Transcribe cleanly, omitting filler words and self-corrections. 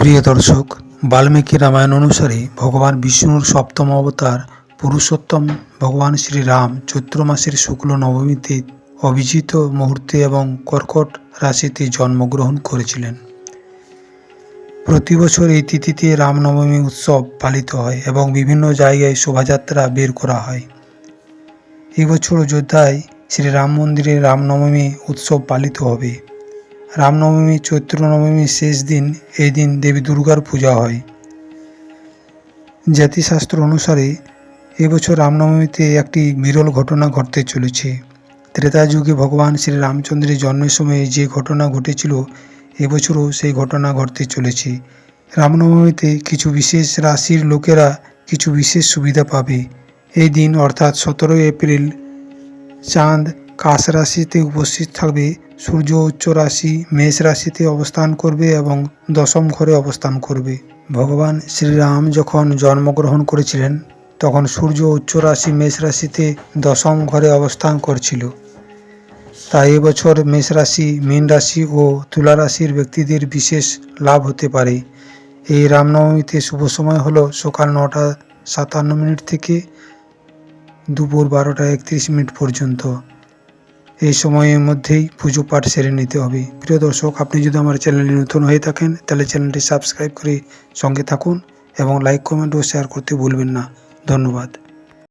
প্রিয় দর্শক, বাল্মীকি রামায়ণ অনুসারে ভগবান বিষ্ণুর সপ্তম অবতার পুরুষোত্তম ভগবান শ্রীরাম চৈত্র মাসের শুক্ল নবমীতে অভিজিত মুহূর্তে এবং কর্কট রাশিতে জন্মগ্রহণ করেছিলেন। প্রতি বছর এই তিথিতে রামনবমী উৎসব পালিত হয় এবং বিভিন্ন জায়গায় শোভাযাত্রা বের করা হয়। এই বছর অযোধ্যায় শ্রীরাম মন্দিরে রামনবমী উৎসব পালিত হবে। রামনবমী চৈত্র নবমীর শেষ দিন। এই দিন দেবী দুর্গার পূজা হয়। জাতিশাস্ত্র অনুসারে এবছর রামনবমীতে একটি বিরল ঘটনা ঘটতে চলেছে। ত্রেতা যুগে ভগবান শ্রী রামচন্দ্রের জন্মের সময় যে ঘটনা ঘটেছিল, এবছরও সেই ঘটনা ঘটতে চলেছে। রামনবমীতে কিছু বিশেষ রাশির লোকেরা কিছু বিশেষ সুবিধা পাবে। এই দিন অর্থাৎ 17 এপ্রিল চাঁদ কাশ রাশিতে উপস্থিত থাকবে, সূর্য উচ্চ রাশি মেষ রাশিতে অবস্থান করবে এবং দশম ঘরে অবস্থান করবে। ভগবান শ্রীরাম যখন জন্মগ্রহণ করেছিলেন তখন সূর্য উচ্চ রাশি মেষ রাশিতে দশম ঘরে অবস্থান করছিল। তাই এবছর মেষ রাশি, মীন রাশি ও তুলা রাশির ব্যক্তিদের বিশেষ লাভ হতে পারে। এই রামনবমীতে শুভ সময় হলো সকাল 9টা 57 থেকে দুপুর 12টা 31 পর্যন্ত। এই সময়ের মধ্যেই পুজো পাঠ সেরে নিতে হবে। প্রিয় দর্শক, আপনি যদি আমার চ্যানেলে নতুন হয়ে থাকেন তাহলে চ্যানেলটি সাবস্ক্রাইব করে সঙ্গে থাকুন এবং লাইক, কমেন্ট ও শেয়ার করতে ভুলবেন না। ধন্যবাদ।